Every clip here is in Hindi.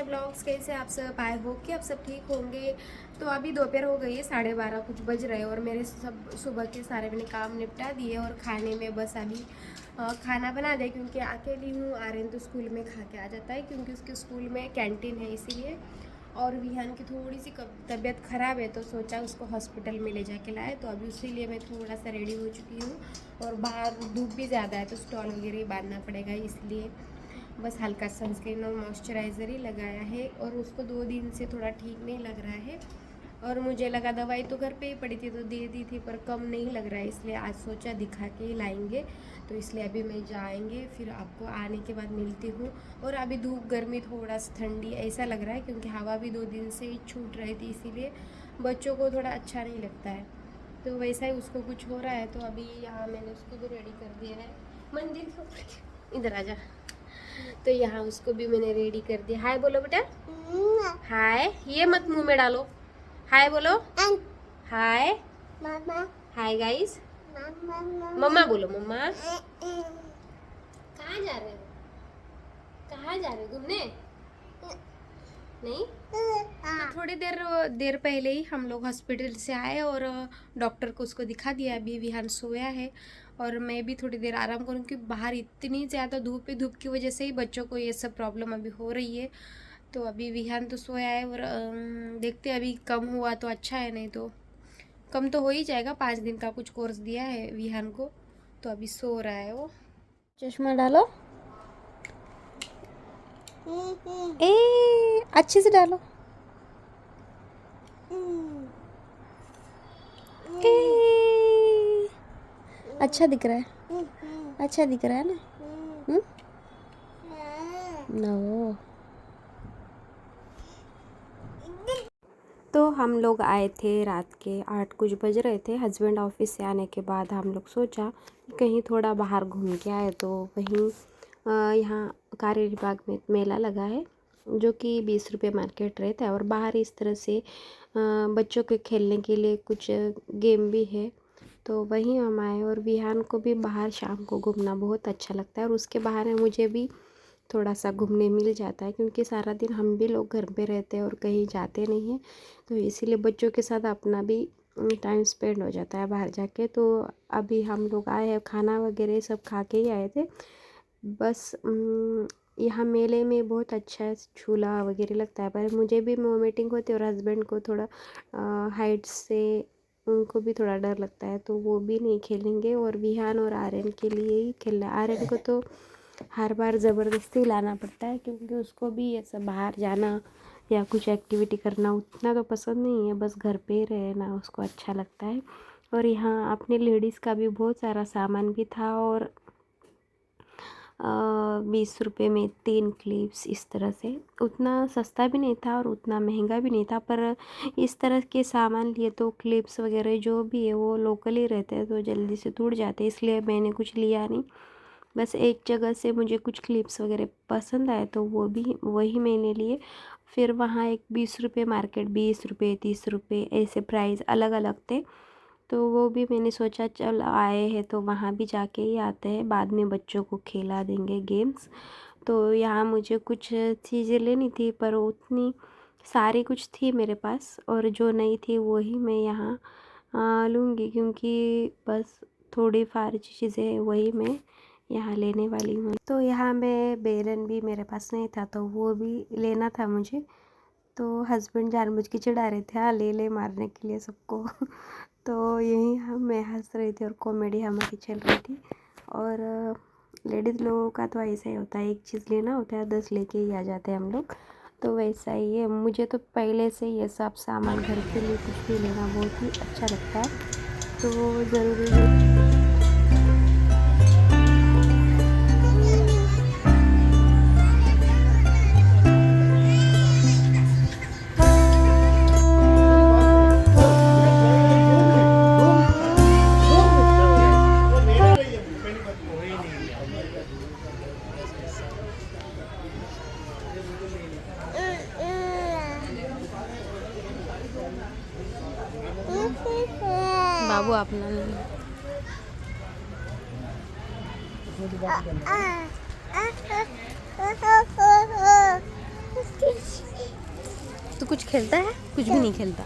My blogs. कैसे आप सब? आई होप कि आप सब ठीक होंगे। तो अभी दोपहर हो गई है, 12:30 कुछ बज रहे हैं और मेरे सब सुबह के सारे मैंने काम निपटा दिए और खाने में बस अभी खाना बना दे, क्योंकि अकेली हूँ। आर्यन तो स्कूल में खा के आ जाता है क्योंकि उसके स्कूल में कैंटीन है, इसीलिए। और विहान की थोड़ी सी तबीयत ख़राब है तो सोचा उसको हॉस्पिटल में ले जाके लाए, तो अभी उसी लिए मैं थोड़ा सा रेडी हो चुकी हूँ। और बाहर धूप भी ज़्यादा है तो स्टॉल वगैरह ही बांधना पड़ेगा, इसलिए बस हल्का सनस्क्रीन और मॉइस्चराइज़र ही लगाया है। और उसको 2 दिन से थोड़ा ठीक नहीं लग रहा है और मुझे लगा दवाई तो घर पे ही पड़ी थी तो दे दी थी, पर कम नहीं लग रहा है, इसलिए आज सोचा दिखा के ही लाएंगे। तो इसलिए अभी मैं जाएंगे, फिर आपको आने के बाद मिलती हूँ। और अभी धूप गर्मी थोड़ा सा ठंडी ऐसा लग रहा है क्योंकि हवा भी 2 दिन से ही छूट रही थी, इसीलिए बच्चों को थोड़ा अच्छा नहीं लगता है। तो वैसा ही उसको कुछ हो रहा है, तो अभी यहाँ मैंने उसको भी रेडी कर दिया है। मंदिर इधर आ जा। तो यहाँ उसको भी मैंने रेडी कर दिया। हाय बोलो बेटा, हाय। ये मत मुंह में डालो, हाय बोलो। हाय हाय गाइस, मम्मा बोलो। मम्मा कहाँ जा रहे हो? कहाँ जा रहे हो? घूमने नहीं? तो थोड़ी देर पहले ही हम लोग हॉस्पिटल से आए और डॉक्टर को उसको दिखा दिया। अभी विहान सोया है और मैं भी थोड़ी देर आराम करूँ क्योंकि बाहर इतनी ज़्यादा धूप है। धूप की वजह से ही बच्चों को ये सब प्रॉब्लम अभी हो रही है। तो अभी विहान तो सोया है और देखते हैं, अभी कम हुआ तो अच्छा है, नहीं तो कम तो हो ही जाएगा। 5 दिन का कुछ कोर्स दिया है विहान को, तो अभी सो रहा है वो। चश्मा डालो, अच्छे से डालो। अच्छा दिख रहा है, अच्छा दिख रहा है ना? नो। तो हम लोग आए थे, रात के 8 कुछ बज रहे थे। हस्बैंड ऑफिस से आने के बाद हम लोग सोचा कि कहीं थोड़ा बाहर घूम के आए, तो वहीं यहाँ कारेरी बाग में मेला लगा है जो कि 20 रुपये मार्केट रेट है। और बाहर इस तरह से बच्चों के खेलने के लिए कुछ गेम भी है, तो वहीं हम आए। और विहान को भी बाहर शाम को घूमना बहुत अच्छा लगता है और उसके बहाने मुझे भी थोड़ा सा घूमने मिल जाता है, क्योंकि सारा दिन हम भी लोग घर पे रहते हैं और कहीं जाते नहीं हैं, तो इसीलिए बच्चों के साथ अपना भी टाइम स्पेंड हो जाता है बाहर जाके। तो अभी हम लोग आए हैं, खाना वगैरह सब खा के ही आए थे। बस यहाँ मेले में बहुत अच्छा है, झूला वगैरह लगता है, पर मुझे भी वोमिटिंग होती है और हस्बैंड को थोड़ा हाइट से उनको भी थोड़ा डर लगता है, तो वो भी नहीं खेलेंगे। और विहान और आर्यन के लिए ही खेलना है। आर्यन को तो हर बार ज़बरदस्ती लाना पड़ता है क्योंकि उसको भी ऐसा बाहर जाना या कुछ एक्टिविटी करना उतना तो पसंद नहीं है, बस घर पे ही रहना उसको अच्छा लगता है। और यहाँ अपने लेडीज़ का भी बहुत सारा सामान भी था और 20 रुपये में 3 क्लिप्स, इस तरह से। उतना सस्ता भी नहीं था और उतना महंगा भी नहीं था, पर इस तरह के सामान लिए तो क्लिप्स वगैरह जो भी है वो लोकल ही रहते हैं तो जल्दी से टूट जाते हैं, इसलिए मैंने कुछ लिया नहीं। बस एक जगह से मुझे कुछ क्लिप्स वगैरह पसंद आए तो वो भी वही मैंने लिए। फिर वहाँ एक 20 रुपये मार्केट, 20 रुपये 30 रुपये ऐसे प्राइस अलग अलग थे, तो वो भी मैंने सोचा चल आए हैं तो वहाँ भी जाके ही आते हैं, बाद में बच्चों को खिला देंगे गेम्स। तो यहाँ मुझे कुछ चीज़ें लेनी थी पर उतनी सारी कुछ थी मेरे पास, और जो नहीं थी वही मैं यहाँ लूँगी, क्योंकि बस थोड़ी फार चीज़ें वही मैं यहाँ लेने वाली हूँ। तो यहाँ मैं बेलन भी मेरे पास नहीं था तो वो भी लेना था मुझे, तो हस्बैंड जानबूझ के चिढ़ा रहे थे, हाँ ले ले मारने के लिए सबको। तो यही मैं हंस रही थी और कॉमेडी हमारी चल रही थी। और लेडीज़ लोगों का तो ऐसा ही होता है, एक चीज़ लेना होता है 10 लेके ही आ जाते हैं हम लोग, तो वैसा ही है। मुझे तो पहले से ये सब सामान घर के लिए कुछ भी लेना बहुत ही अच्छा लगता है, तो ज़रूरी है। बाबू अपना कुछ खेलता है? कुछ भी नहीं खेलता,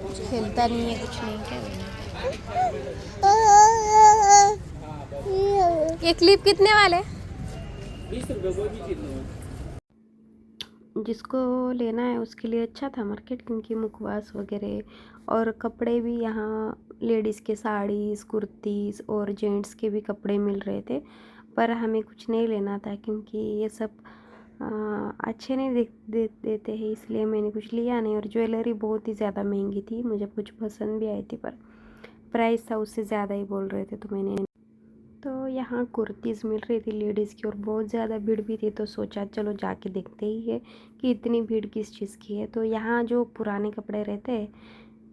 कुछ खेलता नहीं है, कुछ नहीं। क्या ये क्लिप कितने वाले? 20 रुपये। जिसको लेना है उसके लिए अच्छा था मार्केट, क्योंकि मुखवास वगैरह और कपड़े भी यहाँ लेडीज़ के साड़ीज़, कुर्तीज़ और जेंट्स के भी कपड़े मिल रहे थे। पर हमें कुछ नहीं लेना था क्योंकि ये सब अच्छे नहीं देते हैं, इसलिए मैंने कुछ लिया नहीं। और ज्वेलरी बहुत ही ज़्यादा महंगी थी, मुझे कुछ पसंद भी आई थी पर प्राइस था उससे ज़्यादा ही बोल रहे थे, तो मैंने तो यहाँ कुर्तीज़ मिल रही थी लेडीज़ की और बहुत ज़्यादा भीड़ भी थी, तो सोचा चलो जाके देखते ही है कि इतनी भीड़ किस चीज़ की है। तो यहाँ जो पुराने कपड़े रहते हैं,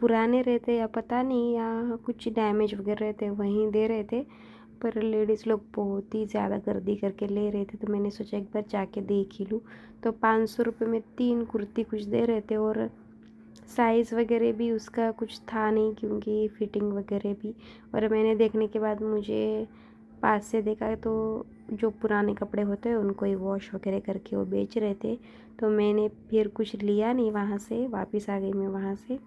पुराने रहते या पता नहीं या कुछ डैमेज वगैरह रहते वहीं दे रहे थे, पर लेडीज़ लोग बहुत ही ज़्यादा गर्दी करके ले रहे थे, तो मैंने सोचा एक बार जाके देख ही लूँ। तो 500 रुपये में 3 कुर्ती कुछ दे रहे थे और साइज़ वगैरह भी उसका कुछ था नहीं, क्योंकि फिटिंग वगैरह भी। और मैंने देखने के बाद मुझे पास से देखा तो जो पुराने कपड़े होते हैं उनको ही वॉश वगैरह करके वो बेच रहे थे, तो मैंने फिर कुछ लिया नहीं, वहाँ से वापस आ गई मैं वहाँ से।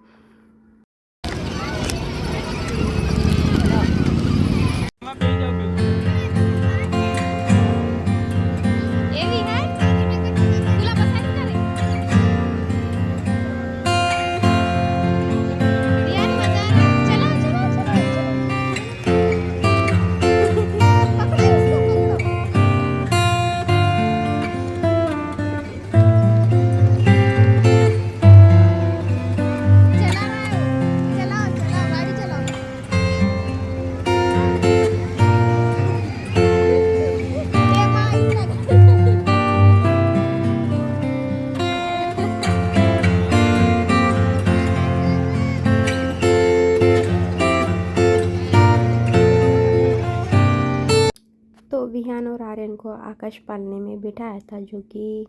तो विहान और आर्यन को आकाश पालने में बिठाया था, जो कि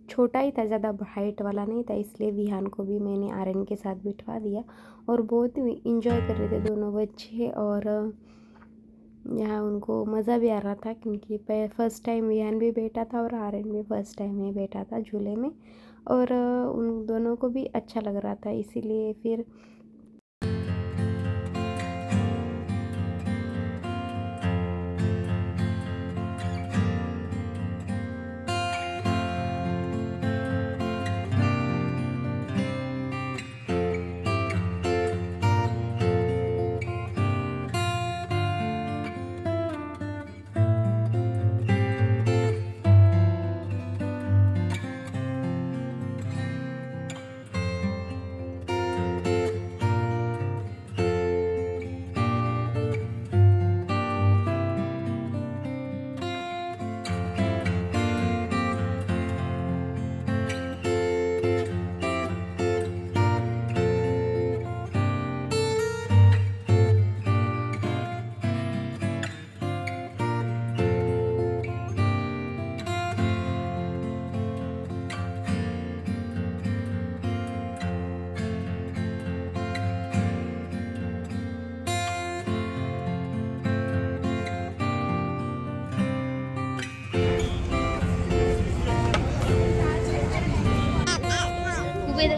छोटा ही था, ज़्यादा हाइट वाला नहीं था, इसलिए विहान को भी मैंने आर्यन के साथ बिठवा दिया और बहुत ही इंजॉय कर रहे थे दोनों बच्चे। और यहाँ उनको मज़ा भी आ रहा था, क्योंकि फर्स्ट टाइम विहान भी बैठा था और आर्यन भी फर्स्ट टाइम ही बैठा था झूले में, और उन दोनों को भी अच्छा लग रहा था, इसीलिए फिर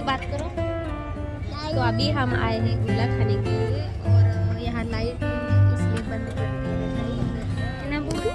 बात करो। तो अभी हम आए हैं गुल्ला खाने के लिए, और यहाँ लाइट इसलिए बंद कर दिया है ना बुबू।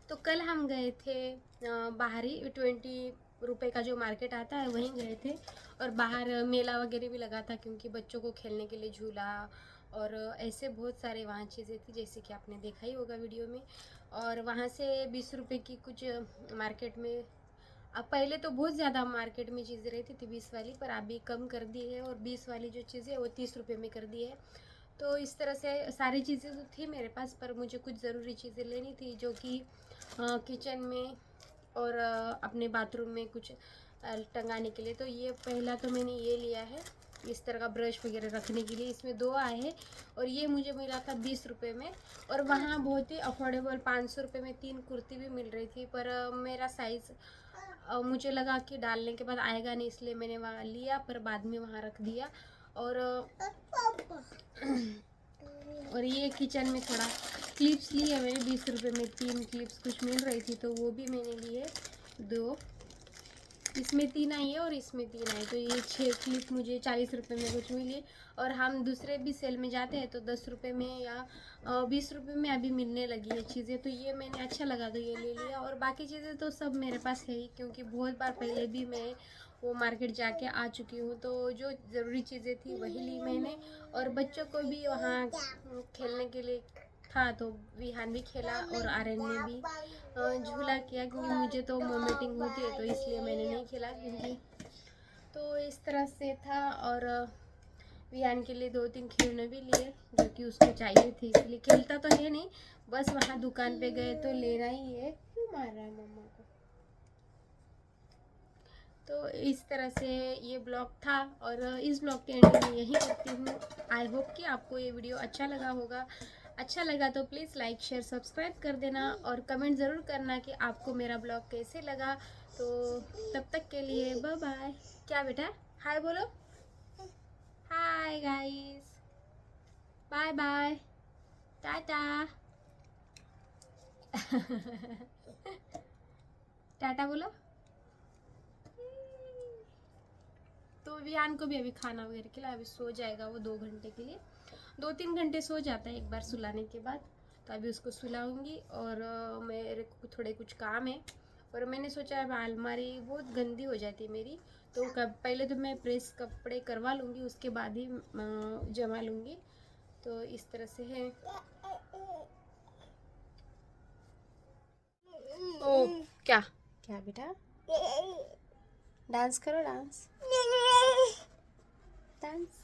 तो कल हम गए थे बाहरी 20 रुपए का जो मार्केट आता है वहीं गए थे, और बाहर मेला वगैरह भी लगा था, क्योंकि बच्चों को खेलने के लिए झूला और ऐसे बहुत सारे वहाँ चीज़ें थी, जैसे कि आपने देखा ही होगा वीडियो में। और वहाँ से 20 रुपये की कुछ मार्केट में, अब पहले तो बहुत ज़्यादा मार्केट में चीज़ें रहती थी 20 वाली, पर अभी कम कर दी है और 20 वाली जो चीज़ें वो 30 रुपये में कर दी है। तो इस तरह से सारी चीज़ें तो थी मेरे पास, पर मुझे कुछ ज़रूरी चीज़ें लेनी थी जो कि किचन में और अपने बाथरूम में कुछ टंगाने के लिए। तो ये पहला तो मैंने ये लिया है, इस तरह का ब्रश वगैरह रखने के लिए। इसमें 2 आए हैं और ये मुझे मिला था 20 रुपये में। और वहाँ बहुत ही अफोर्डेबल 500 रुपये में 3 कुर्ती भी मिल रही थी, पर मेरा साइज़ मुझे लगा कि डालने के बाद आएगा नहीं, इसलिए मैंने वहाँ लिया, पर बाद में वहाँ रख दिया। और और ये किचन में थोड़ा क्लिप्स लिए मैंने 20 रुपये में, 3 क्लिप्स कुछ मिल रही थी, तो वो भी मैंने लिए 2। इसमें 3 आई है और इसमें 3 आई, तो ये 6 क्लिप मुझे 40 रुपये में कुछ मिली। और हम दूसरे भी सेल में जाते हैं तो 10 रुपये में या 20 रुपये में अभी मिलने लगी है चीज़ें, तो ये मैंने अच्छा लगा तो ये ले लिया। और बाकी चीज़ें तो सब मेरे पास है ही, क्योंकि बहुत बार पहले भी मैं वो मार्केट जाके आ चुकी हूँ, तो जो ज़रूरी चीज़ें थी वही ली मैंने। और बच्चों को भी वहाँ खेलने के लिए था, तो विहान भी खेला और आर्यन ने भी झूला किया, क्योंकि मुझे तो वोमिटिंग होती है, तो इसलिए मैंने नहीं खेला क्योंकि। तो इस तरह से था। और विहान के लिए 2-3 खिलौने भी लिए जो कि उसको चाहिए थे, इसलिए खेलता तो है नहीं, बस वहाँ दुकान पे गए तो लेना ही है। क्यों मार रहा है मम्मा को? तो इस तरह से ये ब्लॉग था, और इस ब्लॉग के एंड में यही करती हूँ। आई होप कि आपको ये वीडियो अच्छा लगा होगा। अच्छा लगा तो प्लीज़ लाइक शेयर सब्सक्राइब कर देना, और कमेंट ज़रूर करना कि आपको मेरा ब्लॉग कैसे लगा। तो तब तक के लिए बाय बाय। क्या बेटा, हाय बोलो। Hi guys, bye bye, tata. Tata बोलो। तो विहान को भी अभी खाना वगैरह खिला, अभी सो जाएगा वो 2 घंटे के लिए। 2-3 घंटे सो जाता है एक बार सुलाने के बाद। तो अभी उसको सुलाऊंगी, और मेरे को थोड़े कुछ काम है। और मैंने सोचा है अलमारी बहुत गंदी हो जाती है मेरी, तो पहले तो मैं प्रेस कपड़े करवा लूँगी, उसके बाद ही जमा लूँगी। तो इस तरह से है। ओ क्या क्या बेटा, डांस करो, डांस डांस।